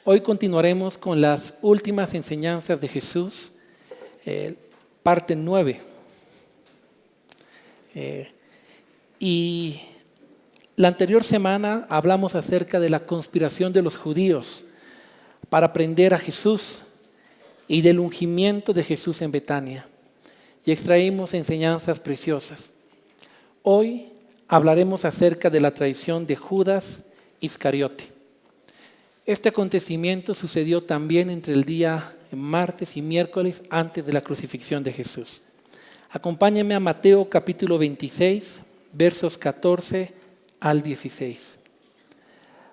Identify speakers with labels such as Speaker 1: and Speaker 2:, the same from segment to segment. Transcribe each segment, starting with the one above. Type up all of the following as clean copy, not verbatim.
Speaker 1: Hoy continuaremos con las últimas enseñanzas de Jesús, parte 9. Y la anterior semana hablamos acerca de la conspiración de los judíos para prender a Jesús y del ungimiento de Jesús en Betania. Y extraímos enseñanzas preciosas. Hoy hablaremos acerca de la traición de Judas Iscariote. Este acontecimiento sucedió también entre el día martes y miércoles antes de la crucifixión de Jesús. Acompáñenme a Mateo capítulo 26, versos 14 al 16.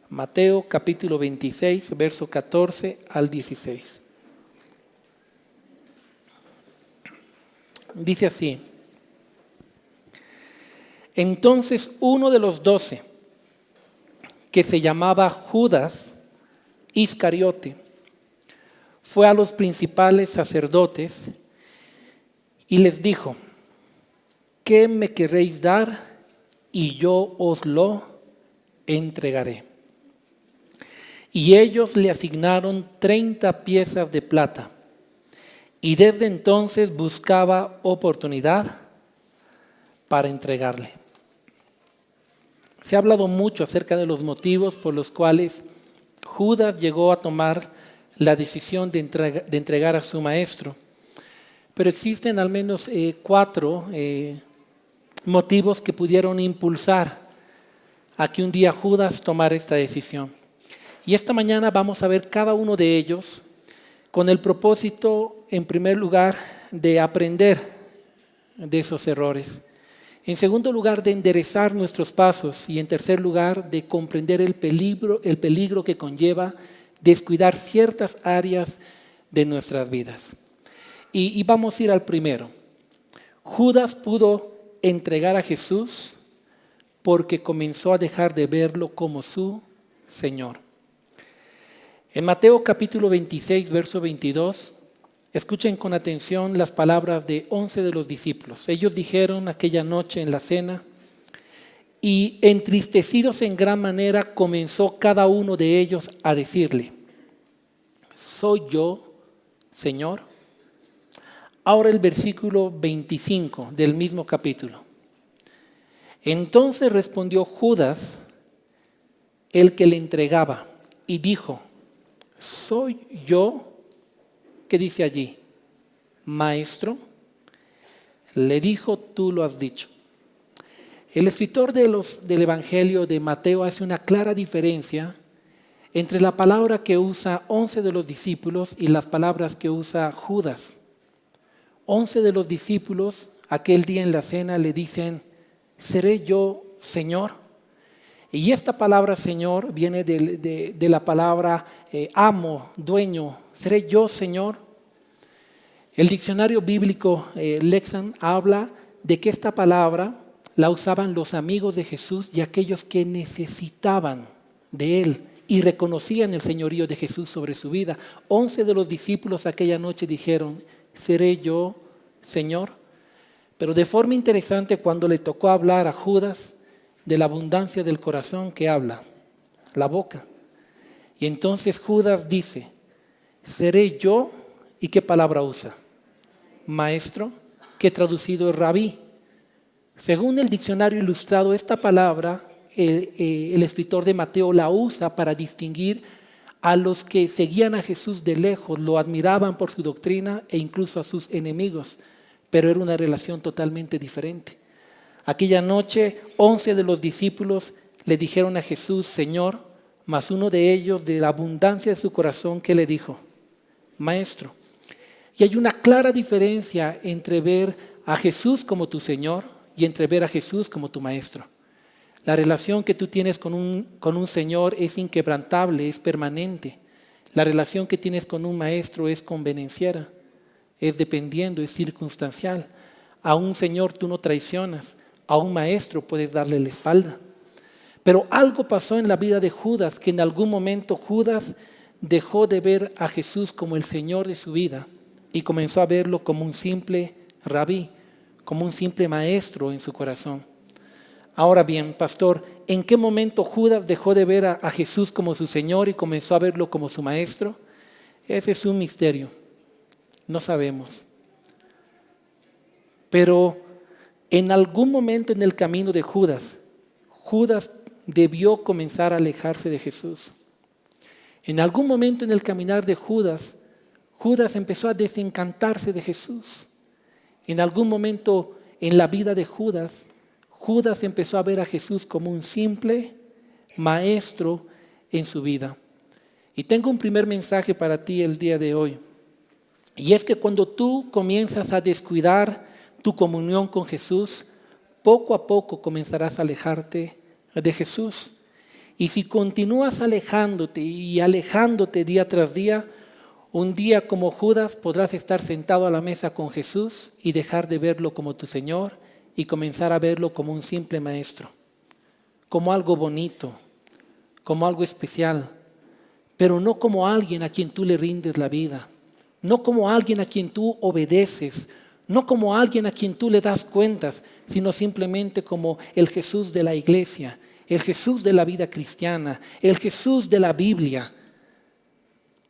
Speaker 1: Mateo capítulo 26, verso 14 al 16. Dice así: Entonces uno de los 12, que se llamaba Judas Iscariote, fue a los principales sacerdotes y les dijo: ¿qué me queréis dar? Y yo os lo entregaré. Y ellos le asignaron 30 piezas de plata, y desde entonces buscaba oportunidad para entregarle. Se ha hablado mucho acerca de los motivos por los cuales Judas llegó a tomar la decisión de entregar a su maestro. Pero existen al menos 4 motivos que pudieron impulsar a que un día Judas tomara esta decisión. Y esta mañana vamos a ver cada uno de ellos con el propósito, en primer lugar, de aprender de esos errores. En segundo lugar, de enderezar nuestros pasos. Y en tercer lugar, de comprender el peligro que conlleva descuidar ciertas áreas de nuestras vidas. Y vamos a ir al primero. Judas pudo entregar a Jesús porque comenzó a dejar de verlo como su Señor. En Mateo capítulo 26, verso 22, escuchen con atención las palabras de 11 de los discípulos. Ellos dijeron aquella noche en la cena, y entristecidos en gran manera comenzó cada uno de ellos a decirle: ¿soy yo, Señor? Ahora el versículo 25 del mismo capítulo. Entonces respondió Judas, el que le entregaba, y dijo: ¿soy yo? ¿Qué dice allí? Maestro. Le dijo: tú lo has dicho. El escritor del Evangelio de Mateo hace una clara diferencia entre la palabra que usa 11 de los discípulos y las palabras que usa Judas. 11 de los discípulos aquel día en la cena le dicen: ¿seré yo, Señor? Y esta palabra Señor viene de la palabra amo, dueño. ¿Seré yo, Señor? El diccionario bíblico Lexan habla de que esta palabra la usaban los amigos de Jesús y aquellos que necesitaban de Él y reconocían el señorío de Jesús sobre su vida. 11 de los discípulos aquella noche dijeron: ¿seré yo, Señor? Pero de forma interesante, cuando le tocó hablar a Judas, de la abundancia del corazón que habla la boca. Y entonces Judas dice: ¿seré yo? ¿Y qué palabra usa? Maestro, que traducido es rabí. Según el diccionario ilustrado, esta palabra el escritor de Mateo la usa para distinguir a los que seguían a Jesús de lejos, lo admiraban por su doctrina e incluso a sus enemigos, pero era una relación totalmente diferente. Aquella noche 11 de los discípulos le dijeron a Jesús: Señor, mas uno de ellos, de la abundancia de su corazón, ¿qué le dijo? Maestro. Y hay una clara diferencia entre ver a Jesús como tu Señor y entre ver a Jesús como tu Maestro. La relación que tú tienes con un Señor es inquebrantable, es permanente. La relación que tienes con un Maestro es convenenciera, es dependiendo, es circunstancial. A un Señor tú no traicionas, a un Maestro puedes darle la espalda. Pero algo pasó en la vida de Judas, que en algún momento Judas dejó de ver a Jesús como el Señor de su vida y comenzó a verlo como un simple rabí, como un simple maestro en su corazón. Ahora bien, pastor, ¿en qué momento Judas dejó de ver a Jesús como su Señor y comenzó a verlo como su Maestro? Ese es un misterio, no sabemos. Pero en algún momento en el camino de Judas, Judas debió comenzar a alejarse de Jesús. En algún momento en el caminar de Judas, Judas empezó a desencantarse de Jesús. En algún momento en la vida de Judas, Judas empezó a ver a Jesús como un simple maestro en su vida. Y tengo un primer mensaje para ti el día de hoy. Y es que cuando tú comienzas a descuidar tu comunión con Jesús, poco a poco comenzarás a alejarte de Jesús. Y si continúas alejándote y alejándote día tras día, un día como Judas podrás estar sentado a la mesa con Jesús y dejar de verlo como tu Señor y comenzar a verlo como un simple maestro, como algo bonito, como algo especial, pero no como alguien a quien tú le rindes la vida, no como alguien a quien tú obedeces, no como alguien a quien tú le das cuentas, sino simplemente como el Jesús de la iglesia, el Jesús de la vida cristiana, el Jesús de la Biblia.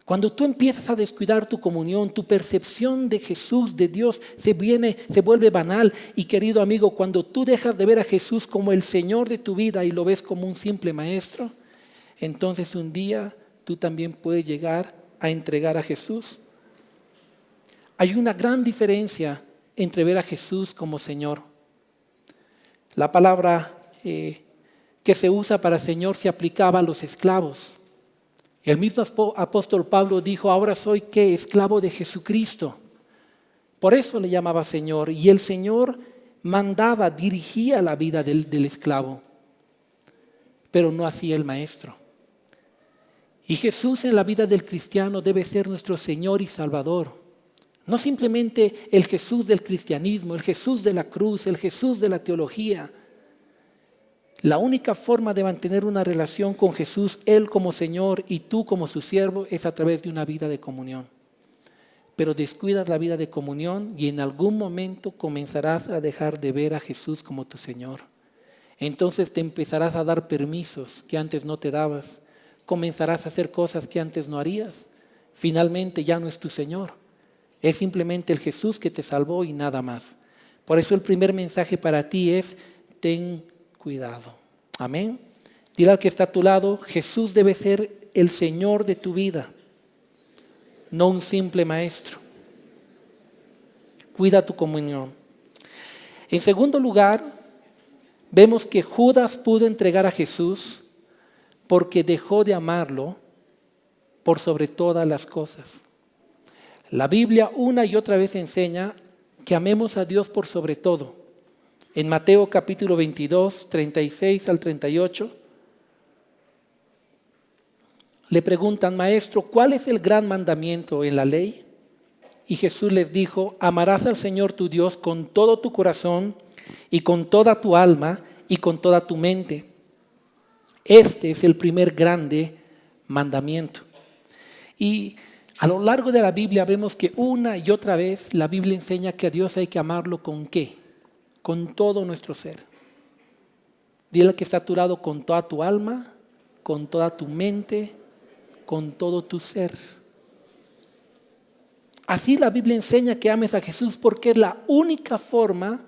Speaker 1: Cuando tú empiezas a descuidar tu comunión, tu percepción de Jesús, de Dios, se vuelve banal. Y querido amigo, cuando tú dejas de ver a Jesús como el Señor de tu vida y lo ves como un simple maestro, entonces un día tú también puedes llegar a entregar a Jesús. Hay una gran diferencia entre ver a Jesús como Señor. La palabra que se usa para Señor se aplicaba a los esclavos. El mismo apóstol Pablo dijo, ahora soy ¿qué? Esclavo de Jesucristo. Por eso le llamaba Señor. Y el Señor mandaba, dirigía la vida del esclavo. Pero no hacía el maestro. Y Jesús en la vida del cristiano debe ser nuestro Señor y Salvador. No simplemente el Jesús del cristianismo, el Jesús de la cruz, el Jesús de la teología. La única forma de mantener una relación con Jesús, Él como Señor y tú como su siervo, es a través de una vida de comunión. Pero descuidas la vida de comunión y en algún momento comenzarás a dejar de ver a Jesús como tu Señor. Entonces te empezarás a dar permisos que antes no te dabas. Comenzarás a hacer cosas que antes no harías. Finalmente ya no es tu Señor. Es simplemente el Jesús que te salvó y nada más. Por eso el primer mensaje para ti es, ten cuidado. Amén. Dile al que está a tu lado, Jesús debe ser el Señor de tu vida, no un simple maestro. Cuida tu comunión. En segundo lugar, vemos que Judas pudo entregar a Jesús porque dejó de amarlo por sobre todas las cosas. La Biblia una y otra vez enseña que amemos a Dios por sobre todo. En Mateo capítulo 22, 36 al 38, le preguntan, maestro, ¿cuál es el gran mandamiento en la ley? Y Jesús les dijo, amarás al Señor tu Dios con todo tu corazón y con toda tu alma y con toda tu mente. Este es el primer grande mandamiento. Y a lo largo de la Biblia vemos que una y otra vez la Biblia enseña que a Dios hay que amarlo ¿con qué? Con todo nuestro ser. Dile al que está a tu lado, con toda tu alma, con toda tu mente, con todo tu ser. Así la Biblia enseña que ames a Jesús porque es la única forma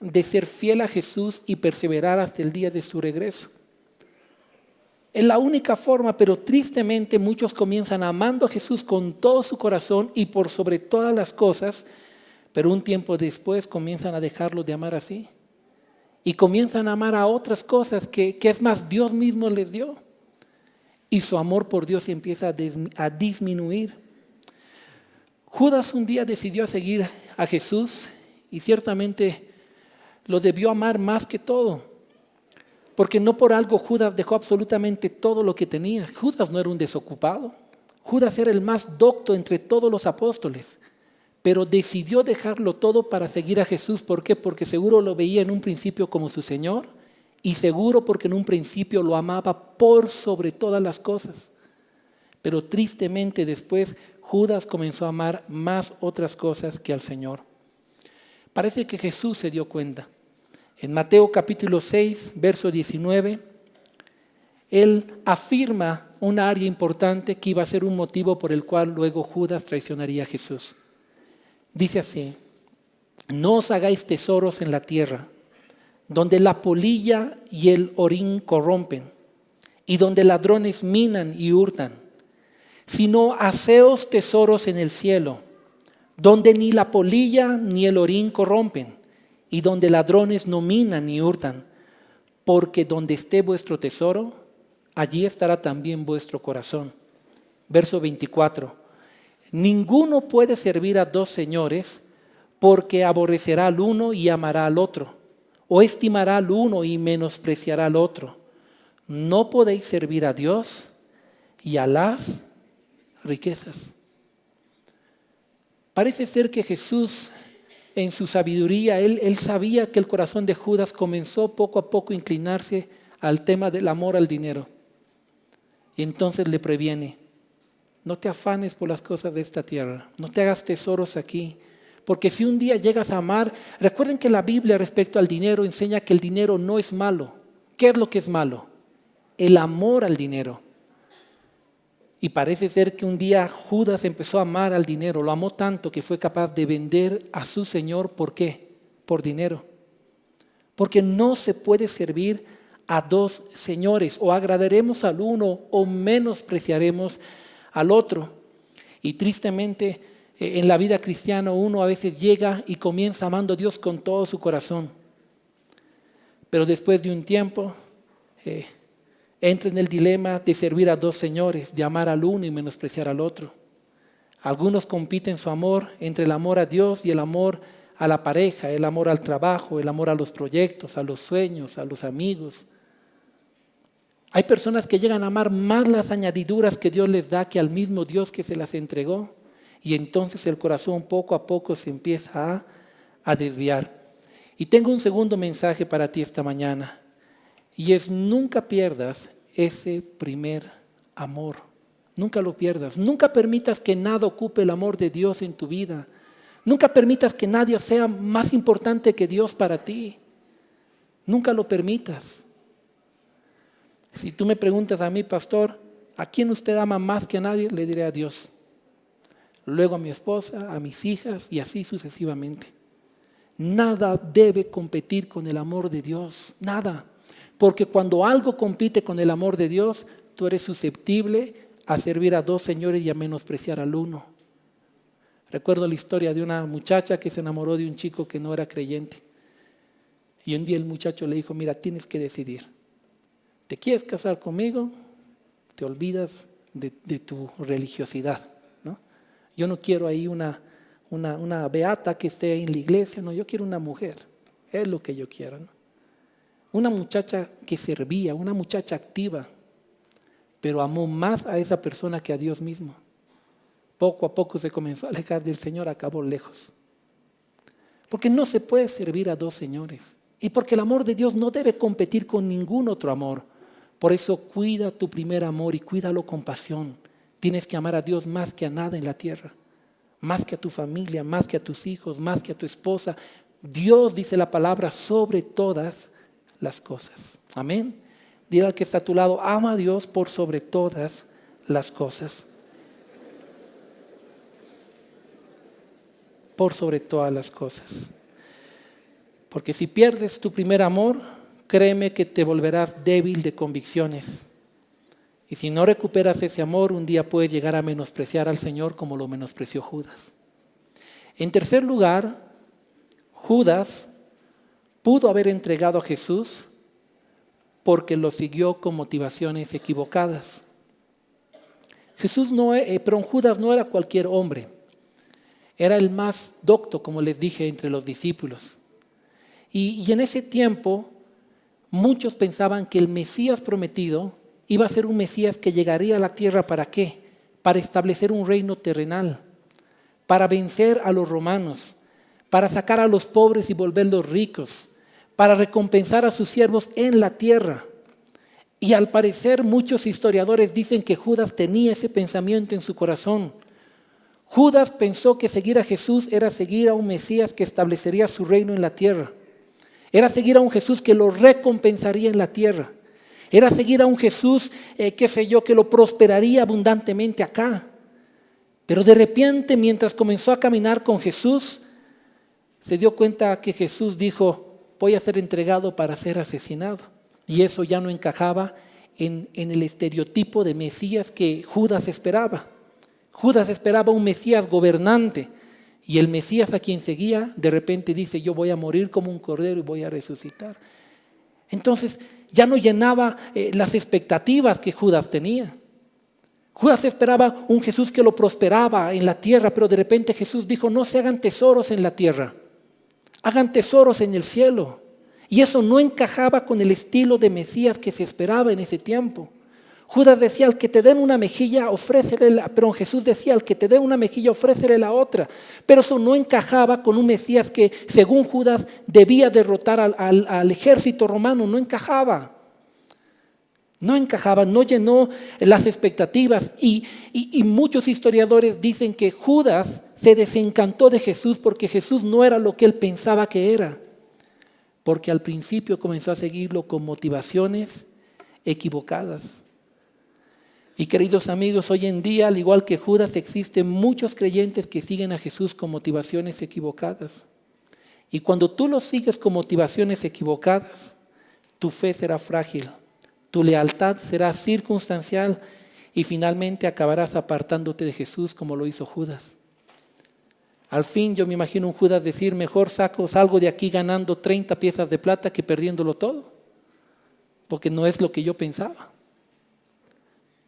Speaker 1: de ser fiel a Jesús y perseverar hasta el día de su regreso. Es la única forma, pero tristemente muchos comienzan amando a Jesús con todo su corazón y por sobre todas las cosas, pero un tiempo después comienzan a dejarlo de amar así. Y comienzan a amar a otras cosas que es más, Dios mismo les dio. Y su amor por Dios empieza a disminuir. Judas un día decidió seguir a Jesús y ciertamente lo debió amar más que todo. Porque no por algo Judas dejó absolutamente todo lo que tenía. Judas no era un desocupado. Judas era el más docto entre todos los apóstoles. Pero decidió dejarlo todo para seguir a Jesús. ¿Por qué? Porque seguro lo veía en un principio como su Señor y seguro porque en un principio lo amaba por sobre todas las cosas. Pero tristemente después Judas comenzó a amar más otras cosas que al Señor. Parece que Jesús se dio cuenta. En Mateo capítulo 6, verso 19, él afirma una área importante que iba a ser un motivo por el cual luego Judas traicionaría a Jesús. Dice así: no os hagáis tesoros en la tierra, donde la polilla y el orín corrompen, y donde ladrones minan y hurtan, sino haceos tesoros en el cielo, donde ni la polilla ni el orín corrompen, y donde ladrones no minan ni hurtan, porque donde esté vuestro tesoro, allí estará también vuestro corazón. Verso 24. Ninguno puede servir a dos señores, porque aborrecerá al uno y amará al otro, o estimará al uno y menospreciará al otro. No podéis servir a Dios y a las riquezas. Parece ser que Jesús, en su sabiduría, él sabía que el corazón de Judas comenzó poco a poco a inclinarse al tema del amor al dinero. Y entonces le previene: no te afanes por las cosas de esta tierra, no te hagas tesoros aquí, porque si un día llegas a amar, recuerden que la Biblia respecto al dinero enseña que el dinero no es malo. ¿Qué es lo que es malo? El amor al dinero. Y parece ser que un día Judas empezó a amar al dinero, lo amó tanto que fue capaz de vender a su Señor. ¿Por qué? Por dinero. Porque no se puede servir a dos señores: o agradaremos al uno o menospreciaremos al otro. Y tristemente en la vida cristiana uno a veces llega y comienza amando a Dios con todo su corazón, pero después de un tiempo entra en el dilema de servir a dos señores, de amar al uno y menospreciar al otro. Algunos compiten su amor entre el amor a Dios y el amor a la pareja, el amor al trabajo, el amor a los proyectos, a los sueños, a los amigos. Hay personas que llegan a amar más las añadiduras que Dios les da que al mismo Dios que se las entregó, y entonces el corazón poco a poco se empieza a desviar. Y tengo un segundo mensaje para ti esta mañana, y es: nunca pierdas ese primer amor. Nunca lo pierdas. Nunca permitas que nada ocupe el amor de Dios en tu vida. Nunca permitas que nadie sea más importante que Dios para ti. Nunca lo permitas. Si tú me preguntas a mí, pastor, ¿a quién usted ama más que a nadie? Le diré: a Dios. Luego a mi esposa, a mis hijas y así sucesivamente. Nada debe competir con el amor de Dios. Nada. Porque cuando algo compite con el amor de Dios, tú eres susceptible a servir a dos señores y a menospreciar al uno. Recuerdo la historia de una muchacha que se enamoró de un chico que no era creyente. Y un día el muchacho le dijo: mira, tienes que decidir. ¿Te quieres casar conmigo? Te olvidas de tu religiosidad, ¿no? Yo no quiero ahí una beata que esté en la iglesia, no, yo quiero una mujer. Es lo que yo quiero, ¿no? Una muchacha que servía, una muchacha activa, pero amó más a esa persona que a Dios mismo. Poco a poco se comenzó a alejar del Señor, acabó lejos. Porque no se puede servir a dos señores. Y porque el amor de Dios no debe competir con ningún otro amor. Por eso cuida tu primer amor y cuídalo con pasión. Tienes que amar a Dios más que a nada en la tierra. Más que a tu familia, más que a tus hijos, más que a tu esposa. Dios, dice la palabra, sobre todas las cosas. Amén. Dile al que está a tu lado: ama a Dios por sobre todas las cosas. Por sobre todas las cosas. Porque si pierdes tu primer amor, créeme que te volverás débil de convicciones. Y si no recuperas ese amor, un día puedes llegar a menospreciar al Señor como lo menospreció Judas. En tercer lugar, Judas pudo haber entregado a Jesús porque lo siguió con motivaciones equivocadas. Judas no era cualquier hombre. Era el más docto, como les dije, entre los discípulos. Y en ese tiempo, muchos pensaban que el Mesías prometido iba a ser un Mesías que llegaría a la tierra. ¿Para qué? Para establecer un reino terrenal, para vencer a los romanos, para sacar a los pobres y volverlos ricos, para recompensar a sus siervos en la tierra. Y al parecer muchos historiadores dicen que Judas tenía ese pensamiento en su corazón. Judas pensó que seguir a Jesús era seguir a un Mesías que establecería su reino en la tierra. Era seguir a un Jesús que lo recompensaría en la tierra. Era seguir a un Jesús, que lo prosperaría abundantemente acá. Pero de repente, mientras comenzó a caminar con Jesús, se dio cuenta que Jesús dijo: voy a ser entregado para ser asesinado. Y eso ya no encajaba en el estereotipo de Mesías que Judas esperaba. Judas esperaba un Mesías gobernante, y el Mesías a quien seguía de repente dice: yo voy a morir como un cordero y voy a resucitar. Entonces ya no llenaba las expectativas que Judas tenía. Judas esperaba un Jesús que lo prosperaba en la tierra, pero de repente Jesús dijo: no se hagan tesoros en la tierra, hagan tesoros en el cielo. Y eso no encajaba con el estilo de Mesías que se esperaba en ese tiempo. Judas decía: al que te den una mejilla, Jesús decía: al que te dé una mejilla, ofrécele la otra. Pero eso no encajaba con un Mesías que, según Judas, debía derrotar al ejército romano. No encajaba. No llenó las expectativas. Y muchos historiadores dicen que Judas se desencantó de Jesús porque Jesús no era lo que él pensaba que era. Porque al principio comenzó a seguirlo con motivaciones equivocadas. Y queridos amigos, hoy en día, al igual que Judas, existen muchos creyentes que siguen a Jesús con motivaciones equivocadas. Y cuando tú lo sigues con motivaciones equivocadas, tu fe será frágil, tu lealtad será circunstancial y finalmente acabarás apartándote de Jesús como lo hizo Judas. Al fin yo me imagino un Judas decir: mejor salgo de aquí ganando 30 piezas de plata que perdiéndolo todo, porque no es lo que yo pensaba.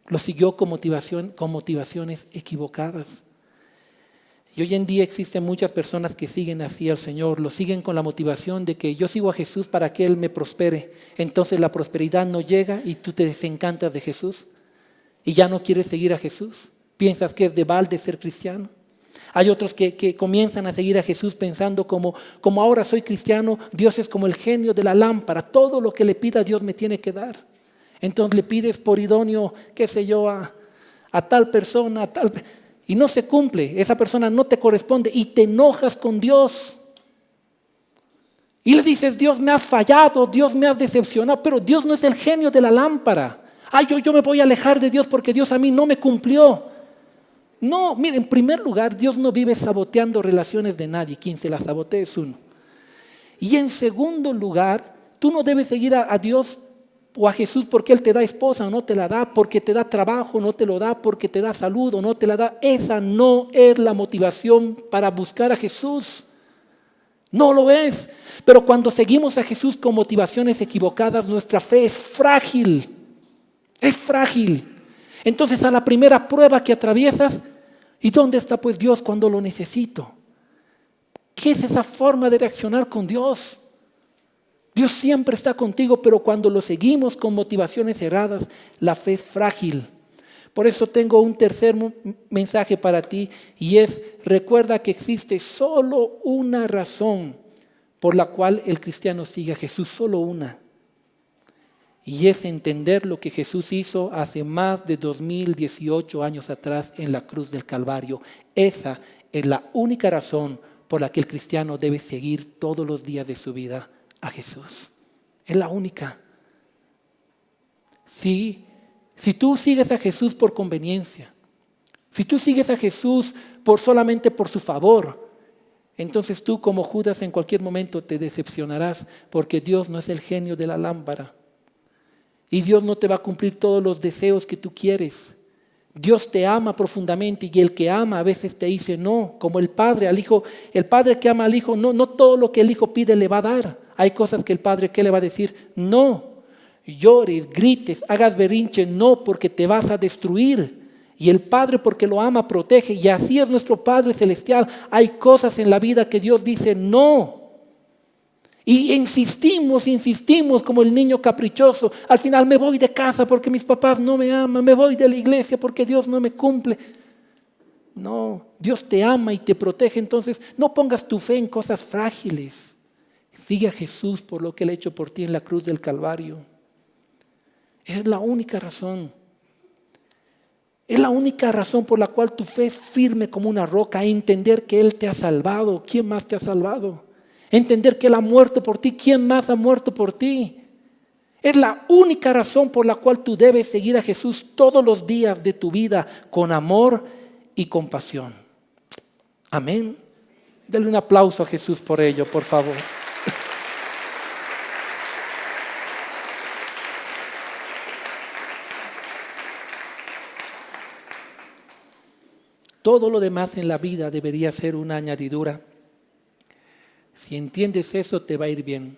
Speaker 1: Lo siguió con motivaciones equivocadas. Y hoy en día existen muchas personas que siguen así al Señor. Lo siguen con la motivación de que yo sigo a Jesús para que Él me prospere. Entonces la prosperidad no llega y tú te desencantas de Jesús. Y ya no quieres seguir a Jesús. Piensas que es de balde ser cristiano. Hay otros que comienzan a seguir a Jesús pensando como ahora soy cristiano, Dios es como el genio de la lámpara. Todo lo que le pida Dios me tiene que dar. Entonces le pides por idóneo, a tal persona, y no se cumple, esa persona no te corresponde y te enojas con Dios. Y le dices: Dios, me has fallado, Dios me has decepcionado, pero Dios no es el genio de la lámpara. Yo me voy a alejar de Dios porque Dios a mí no me cumplió. No, mire, en primer lugar, Dios no vive saboteando relaciones de nadie, quien se las sabotea es uno. Y en segundo lugar, tú no debes seguir a Dios o a Jesús porque Él te da esposa o no te la da, porque te da trabajo o no te lo da, porque te da salud o no te la da. Esa no es la motivación para buscar a Jesús. No lo es. Pero cuando seguimos a Jesús con motivaciones equivocadas, nuestra fe es frágil. Es frágil. Entonces a la primera prueba que atraviesas, ¿y dónde está pues Dios cuando lo necesito? ¿Qué es esa forma de reaccionar con Dios? Dios siempre está contigo, pero cuando lo seguimos con motivaciones erradas, la fe es frágil. Por eso tengo un tercer mensaje para ti y es: recuerda que existe solo una razón por la cual el cristiano sigue a Jesús, solo una. Y es entender lo que Jesús hizo hace más de 2018 años atrás en la cruz del Calvario. Esa es la única razón por la que el cristiano debe seguir todos los días de su vida a Jesús. Es la única. Si tú sigues a Jesús por conveniencia, si tú sigues a Jesús solamente por su favor, entonces tú, como Judas, en cualquier momento te decepcionarás, porque Dios no es el genio de la lámpara y Dios no te va a cumplir todos los deseos que tú quieres. Dios te ama profundamente y el que ama a veces te dice no, como el padre al hijo. El padre que ama al hijo, no todo lo que el hijo pide le va a dar. Hay cosas que el padre, ¿qué le va a decir? No, llores, grites, hagas berrinche, no, porque te vas a destruir. Y el Padre, porque lo ama, protege. Y así es nuestro Padre Celestial. Hay cosas en la vida que Dios dice no. Y insistimos como el niño caprichoso. Al final me voy de casa porque mis papás no me aman. Me voy de la iglesia porque Dios no me cumple. No, Dios te ama y te protege. Entonces no pongas tu fe en cosas frágiles. Sigue a Jesús por lo que Él ha hecho por ti en la cruz del Calvario. Es la única razón. Es la única razón por la cual tu fe es firme como una roca, entender que Él te ha salvado. ¿Quién más te ha salvado? Entender que Él ha muerto por ti. ¿Quién más ha muerto por ti? Es la única razón por la cual tú debes seguir a Jesús todos los días de tu vida con amor y compasión. Amén. Denle un aplauso a Jesús por ello, por favor. Todo lo demás en la vida debería ser una añadidura. Si entiendes eso, te va a ir bien.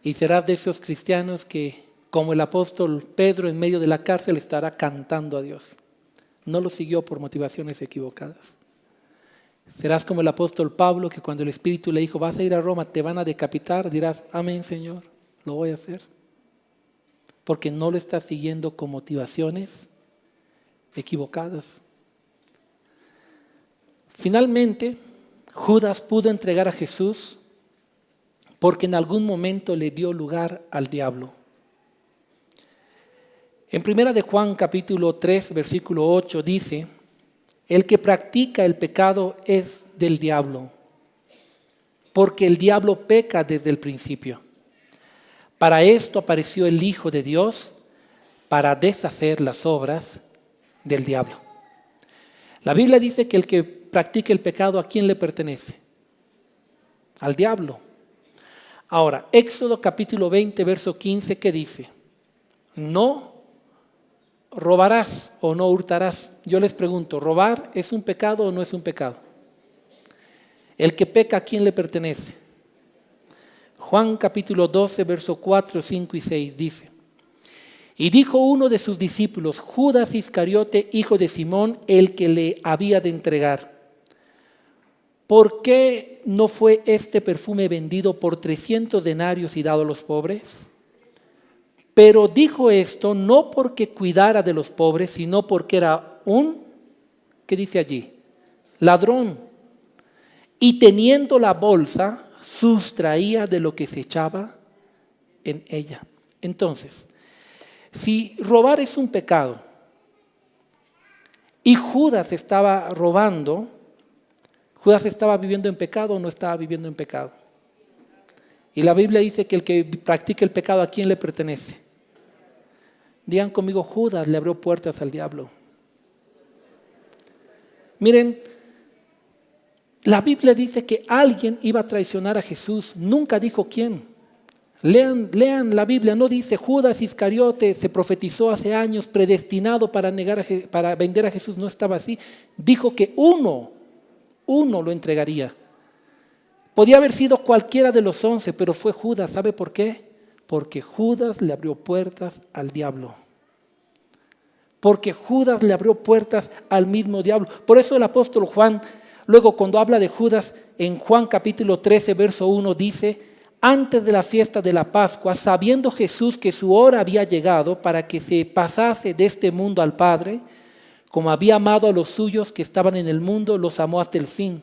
Speaker 1: Y serás de esos cristianos que, como el apóstol Pedro en medio de la cárcel, estará cantando a Dios. No lo siguió por motivaciones equivocadas. Serás como el apóstol Pablo, que cuando el Espíritu le dijo, vas a ir a Roma, te van a decapitar, dirás, amén, Señor, lo voy a hacer. Porque no lo estás siguiendo con motivaciones equivocadas. Finalmente, Judas pudo entregar a Jesús porque en algún momento le dio lugar al diablo. En 1 de Juan capítulo 3, versículo 8 dice, el que practica el pecado es del diablo, porque el diablo peca desde el principio. Para esto apareció el Hijo de Dios, para deshacer las obras del diablo. La Biblia dice que el que practica el pecado, ¿a quién le pertenece? Al diablo. Ahora, Éxodo capítulo 20, verso 15, ¿qué dice? No robarás o no hurtarás. Yo les pregunto, ¿robar es un pecado o no es un pecado? El que peca, ¿a quién le pertenece? Juan capítulo 12, verso 4, 5 y 6 dice, y dijo uno de sus discípulos, Judas Iscariote, hijo de Simón, el que le había de entregar, ¿por qué no fue este perfume vendido por 300 denarios y dado a los pobres? Pero dijo esto no porque cuidara de los pobres, sino porque era ¿qué dice allí? Ladrón. Y teniendo la bolsa, sustraía de lo que se echaba en ella. Entonces, si robar es un pecado y Judas estaba robando, ¿Judas estaba viviendo en pecado o no estaba viviendo en pecado? Y la Biblia dice que el que practica el pecado, ¿a quién le pertenece? Digan conmigo, Judas le abrió puertas al diablo. Miren, la Biblia dice que alguien iba a traicionar a Jesús. Nunca dijo quién. Lean la Biblia, no dice Judas Iscariote se profetizó hace años, predestinado para vender a Jesús. No estaba así. Dijo que uno lo entregaría. Podía haber sido cualquiera de los 11, pero fue Judas. ¿Sabe por qué? Porque Judas le abrió puertas al diablo. Porque Judas le abrió puertas al mismo diablo. Por eso el apóstol Juan, luego cuando habla de Judas, en Juan capítulo 13, verso 1, dice, antes de la fiesta de la Pascua, sabiendo Jesús que su hora había llegado para que se pasase de este mundo al Padre, como había amado a los suyos que estaban en el mundo, los amó hasta el fin.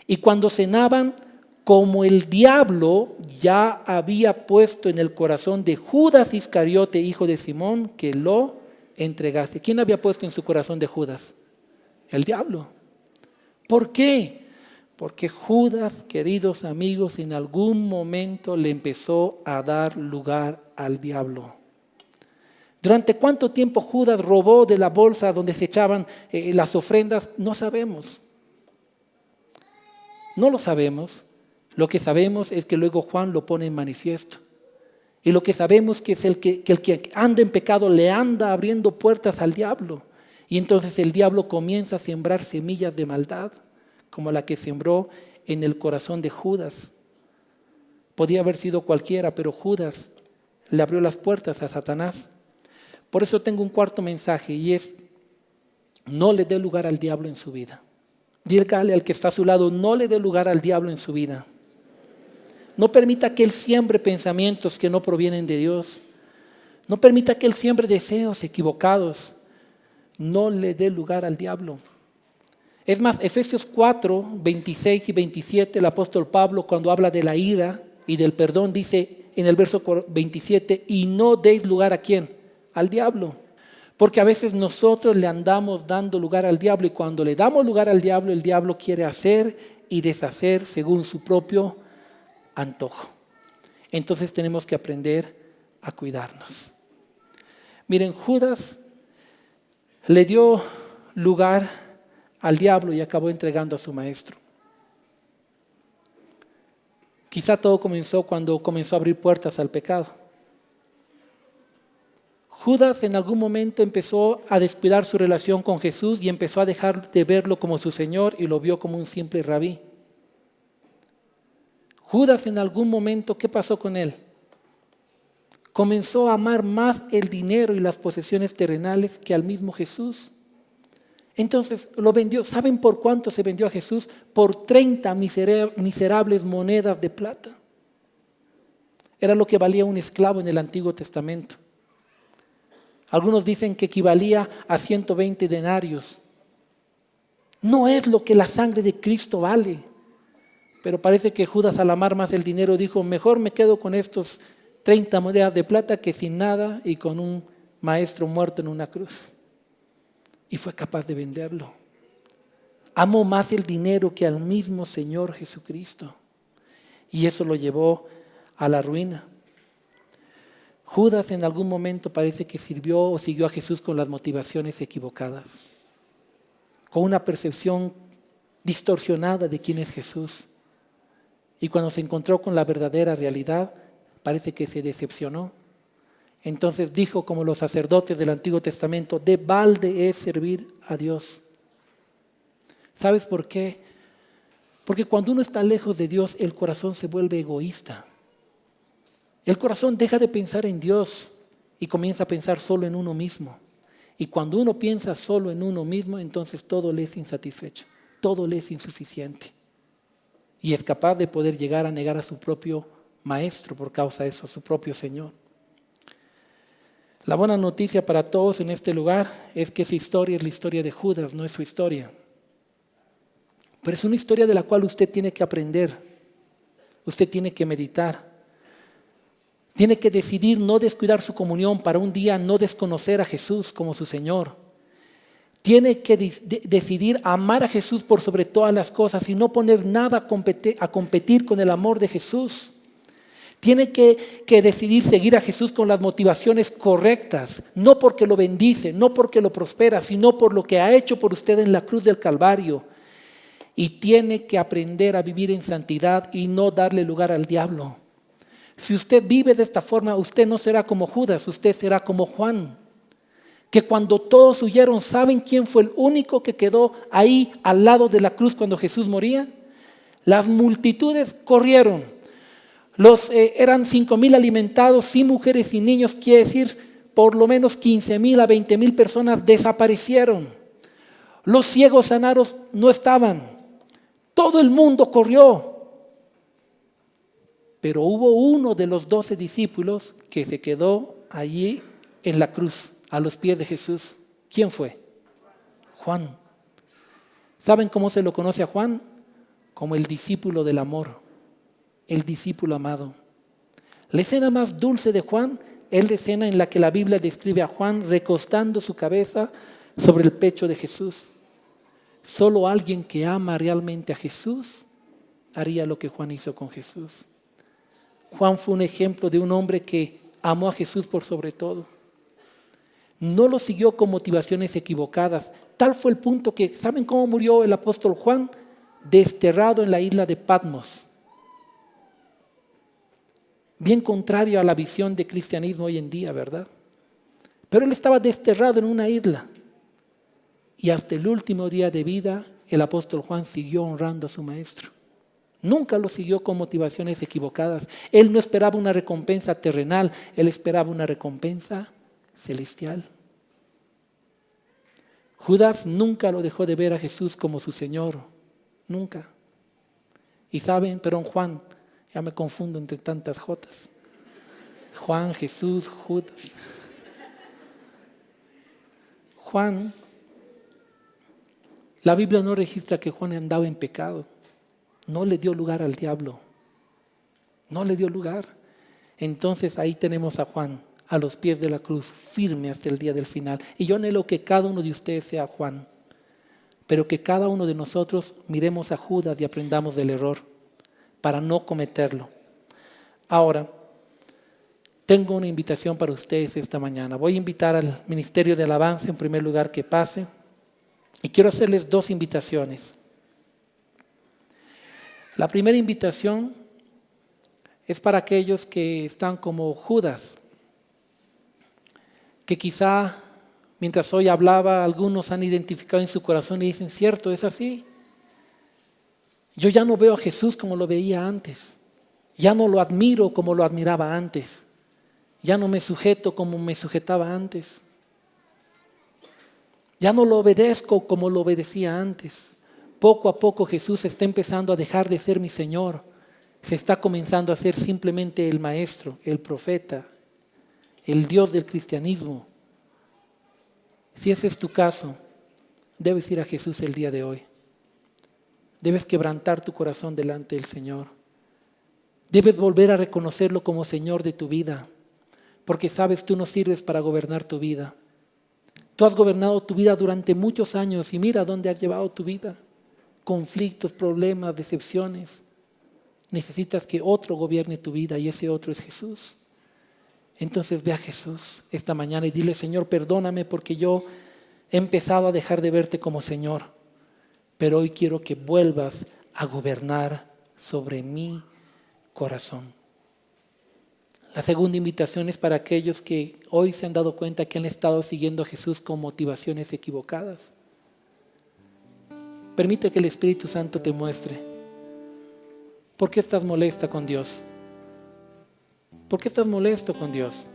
Speaker 1: Y cuando cenaban, como el diablo ya había puesto en el corazón de Judas Iscariote, hijo de Simón, que lo entregase. ¿Quién había puesto en su corazón de Judas? El diablo. ¿Por qué? Porque Judas, queridos amigos, en algún momento le empezó a dar lugar al diablo. ¿Durante cuánto tiempo Judas robó de la bolsa donde se echaban las ofrendas? No sabemos. No lo sabemos. Lo que sabemos es que luego Juan lo pone en manifiesto. Y lo que sabemos que es el que anda en pecado le anda abriendo puertas al diablo. Y entonces el diablo comienza a sembrar semillas de maldad, como la que sembró en el corazón de Judas. Podía haber sido cualquiera, pero Judas le abrió las puertas a Satanás. Por eso tengo un cuarto mensaje y es, no le dé lugar al diablo en su vida. Dígale al que está a su lado, no le dé lugar al diablo en su vida. No permita que él siembre pensamientos que no provienen de Dios. No permita que él siembre deseos equivocados. No le dé lugar al diablo. Es más, Efesios 4, 26 y 27, el apóstol Pablo cuando habla de la ira y del perdón dice en el verso 27, y no deis lugar ¿a quién? Al diablo. Porque a veces nosotros le andamos dando lugar al diablo y cuando le damos lugar al diablo, el diablo quiere hacer y deshacer según su propio antojo. Entonces tenemos que aprender a cuidarnos. Miren, Judas le dio lugar al diablo y acabó entregando a su maestro. Quizá todo comenzó cuando comenzó a abrir puertas al pecado. Judas en algún momento empezó a descuidar su relación con Jesús y empezó a dejar de verlo como su Señor y lo vio como un simple rabí. Judas en algún momento, ¿qué pasó con él? Comenzó a amar más el dinero y las posesiones terrenales que al mismo Jesús. Entonces lo vendió. ¿Saben por cuánto se vendió a Jesús? Por 30 miserables monedas de plata. Era lo que valía un esclavo en el Antiguo Testamento. Algunos dicen que equivalía a 120 denarios. No es lo que la sangre de Cristo vale. Pero parece que Judas, al amar más el dinero, dijo: mejor me quedo con estos 30 monedas de plata que sin nada y con un maestro muerto en una cruz. Y fue capaz de venderlo. Amó más el dinero que al mismo Señor Jesucristo. Y eso lo llevó a la ruina. Judas en algún momento parece que sirvió o siguió a Jesús con las motivaciones equivocadas, con una percepción distorsionada de quién es Jesús. Y cuando se encontró con la verdadera realidad, parece que se decepcionó. Entonces dijo, como los sacerdotes del Antiguo Testamento: de balde es servir a Dios. ¿Sabes por qué? Porque cuando uno está lejos de Dios, el corazón se vuelve egoísta. El corazón deja de pensar en Dios y comienza a pensar solo en uno mismo. Y cuando uno piensa solo en uno mismo, entonces todo le es insatisfecho, todo le es insuficiente. Y es capaz de poder llegar a negar a su propio maestro por causa de eso, a su propio Señor. La buena noticia para todos en este lugar es que esa historia es la historia de Judas, no es su historia. Pero es una historia de la cual usted tiene que aprender, usted tiene que meditar. Tiene que decidir no descuidar su comunión para un día no desconocer a Jesús como su Señor. Tiene que decidir amar a Jesús por sobre todas las cosas y no poner nada a competir con el amor de Jesús. Tiene que decidir seguir a Jesús con las motivaciones correctas, no porque lo bendice, no porque lo prospera, sino por lo que ha hecho por usted en la cruz del Calvario. Y tiene que aprender a vivir en santidad y no darle lugar al diablo. Si usted vive de esta forma, usted no será como Judas, usted será como Juan. Que cuando todos huyeron, ¿saben quién fue el único que quedó ahí al lado de la cruz cuando Jesús moría? Las multitudes corrieron. Eran 5,000 alimentados, sin mujeres y niños, quiere decir por lo menos 15,000 a 20,000 personas desaparecieron. Los ciegos sanados no estaban. Todo el mundo corrió. Pero hubo uno de los 12 discípulos que se quedó allí en la cruz, a los pies de Jesús. ¿Quién fue? Juan. ¿Saben cómo se lo conoce a Juan? Como el discípulo del amor, el discípulo amado. La escena más dulce de Juan es la escena en la que la Biblia describe a Juan recostando su cabeza sobre el pecho de Jesús. Solo alguien que ama realmente a Jesús haría lo que Juan hizo con Jesús. Juan fue un ejemplo de un hombre que amó a Jesús por sobre todo. No lo siguió con motivaciones equivocadas. Tal fue el punto que, ¿saben cómo murió el apóstol Juan? Desterrado en la isla de Patmos. Bien contrario a la visión de cristianismo hoy en día, ¿verdad? Pero él estaba desterrado en una isla. Y hasta el último día de vida, el apóstol Juan siguió honrando a su maestro. Nunca lo siguió con motivaciones equivocadas. Él no esperaba una recompensa terrenal, él esperaba una recompensa celestial. Judas nunca lo dejó de ver a Jesús como su Señor, nunca. Y saben, pero Juan, ya me confundo entre tantas jotas. Juan, Jesús, Judas. Juan, la Biblia no registra que Juan andaba en pecado. No le dio lugar al diablo. No le dio lugar. Entonces ahí tenemos a Juan a los pies de la cruz, firme hasta el día del final. Y yo anhelo que cada uno de ustedes sea Juan, pero que cada uno de nosotros miremos a Judas y aprendamos del error para no cometerlo. Ahora, tengo una invitación para ustedes esta mañana. Voy a invitar al Ministerio de Alabanza en primer lugar que pase y quiero hacerles dos invitaciones. La primera invitación es para aquellos que están como Judas, que quizá mientras hoy hablaba algunos han identificado en su corazón y dicen, cierto, es así. Yo ya no veo a Jesús como lo veía antes, ya no lo admiro como lo admiraba antes, ya no me sujeto como me sujetaba antes, ya no lo obedezco como lo obedecía antes. Poco a poco Jesús está empezando a dejar de ser mi Señor, se está comenzando a ser simplemente el Maestro, el Profeta, el Dios del cristianismo. Si ese es tu caso, debes ir a Jesús el día de hoy. Debes quebrantar tu corazón delante del Señor. Debes volver a reconocerlo como Señor de tu vida, porque sabes, tú no sirves para gobernar tu vida. Tú has gobernado tu vida durante muchos años y mira dónde has llevado tu vida. Conflictos, problemas, decepciones. Necesitas que otro gobierne tu vida y ese otro es Jesús. Entonces ve a Jesús esta mañana y dile, Señor, perdóname porque yo he empezado a dejar de verte como Señor, pero hoy quiero que vuelvas a gobernar sobre mi corazón. La segunda invitación es para aquellos que hoy se han dado cuenta que han estado siguiendo a Jesús con motivaciones equivocadas. Permite que el Espíritu Santo te muestre. ¿Por qué estás molesta con Dios? ¿Por qué estás molesto con Dios?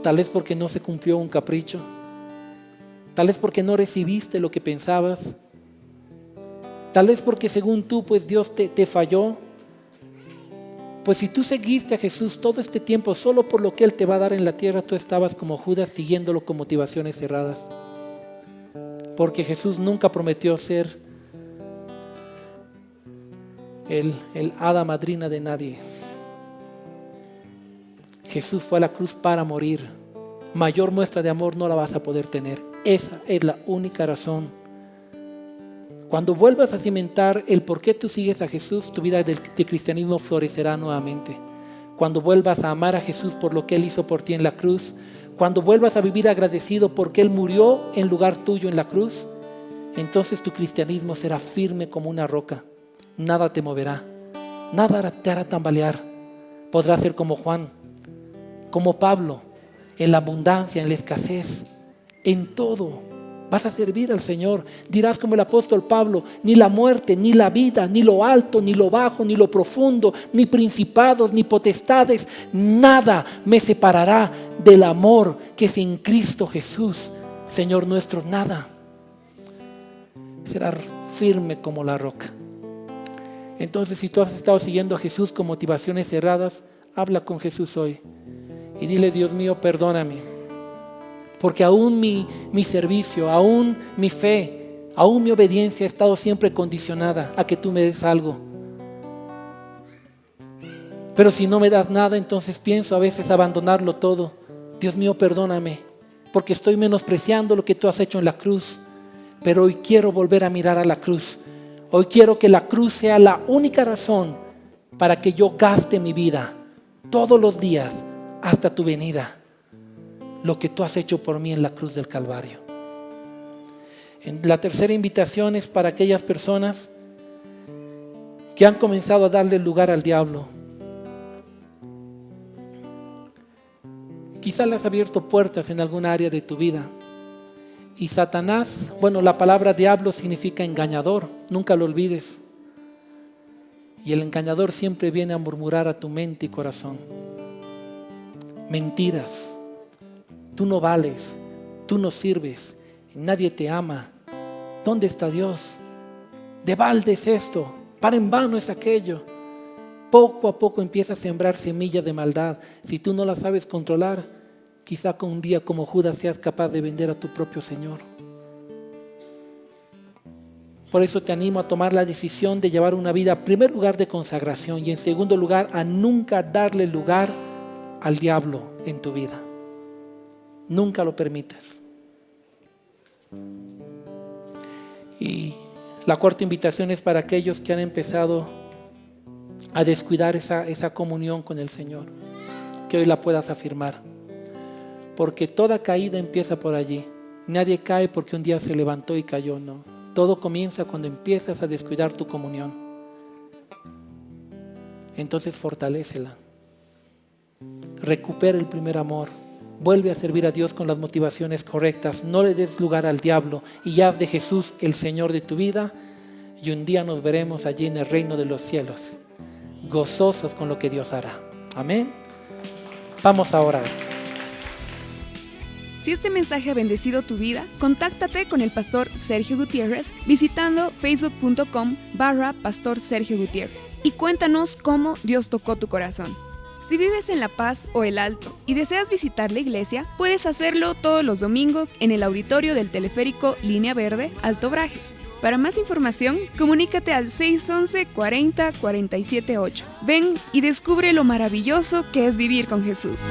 Speaker 1: Tal vez porque no se cumplió un capricho. Tal vez porque no recibiste lo que pensabas. Tal vez porque según tú, pues Dios te falló. Pues si tú seguiste a Jesús todo este tiempo solo por lo que Él te va a dar en la tierra, tú estabas como Judas siguiéndolo con motivaciones cerradas. Porque Jesús nunca prometió ser el hada madrina de nadie. Jesús fue a la cruz para morir. Mayor muestra de amor no la vas a poder tener. Esa es la única razón. Cuando vuelvas a cimentar el por qué tú sigues a Jesús, tu vida de cristianismo florecerá nuevamente. Cuando vuelvas a amar a Jesús por lo que Él hizo por ti en la cruz, cuando vuelvas a vivir agradecido porque Él murió en lugar tuyo en la cruz, entonces tu cristianismo será firme como una roca. Nada te moverá, nada te hará tambalear. Podrás ser como Juan, como Pablo, en la abundancia, en la escasez, en todo. Vas a servir al Señor. Dirás como el apóstol Pablo, ni la muerte, ni la vida, ni lo alto, ni lo bajo, ni lo profundo, ni principados, ni potestades, nada me separará del amor que es en Cristo Jesús, Señor nuestro, nada. Será firme como la roca. Entonces, si tú has estado siguiendo a Jesús con motivaciones cerradas, habla con Jesús hoy y dile, Dios mío, perdóname, porque aún mi servicio, aún mi fe, aún mi obediencia ha estado siempre condicionada a que tú me des algo. Pero si no me das nada, entonces pienso a veces abandonarlo todo. Dios mío, perdóname, porque estoy menospreciando lo que tú has hecho en la cruz. Pero hoy quiero volver a mirar a la cruz. Hoy quiero que la cruz sea la única razón para que yo gaste mi vida todos los días hasta tu venida. Lo que tú has hecho por mí en la cruz del Calvario. La tercera invitación es para aquellas personas que han comenzado a darle lugar al diablo. Quizás le has abierto puertas en alguna área de tu vida. Y Satanás, bueno, la palabra diablo significa engañador, nunca lo olvides. Y el engañador siempre viene a murmurar a tu mente y corazón. Mentiras. Tú no vales, tú no sirves, nadie te ama. ¿Dónde está Dios? De balde es esto, para en vano es aquello. Poco a poco empieza a sembrar semillas de maldad. Si tú no las sabes controlar, quizá con un día como Judas seas capaz de vender a tu propio Señor. Por eso te animo a tomar la decisión de llevar una vida, en primer lugar, de consagración y en segundo lugar, a nunca darle lugar al diablo en tu vida. Nunca lo permitas. Y la cuarta invitación es para aquellos que han empezado a descuidar esa comunión con el Señor, que hoy la puedas afirmar. Porque toda caída empieza por allí. Nadie cae porque un día se levantó y cayó, no. Todo comienza cuando empiezas a descuidar tu comunión. Entonces fortalécela. Recupera el primer amor. Vuelve a servir a Dios con las motivaciones correctas. No le des lugar al diablo y haz de Jesús el Señor de tu vida. Y un día nos veremos allí en el reino de los cielos, gozosos con lo que Dios hará. Amén. Vamos a orar.
Speaker 2: Si este mensaje ha bendecido tu vida, contáctate con el pastor Sergio Gutiérrez visitando facebook.com/Pastor Sergio Gutiérrez y cuéntanos cómo Dios tocó tu corazón. Si vives en La Paz o El Alto y deseas visitar la iglesia, puedes hacerlo todos los domingos en el auditorio del teleférico Línea Verde, Alto Brajes. Para más información, comunícate al 611 40 47 8. Ven y descubre lo maravilloso que es vivir con Jesús.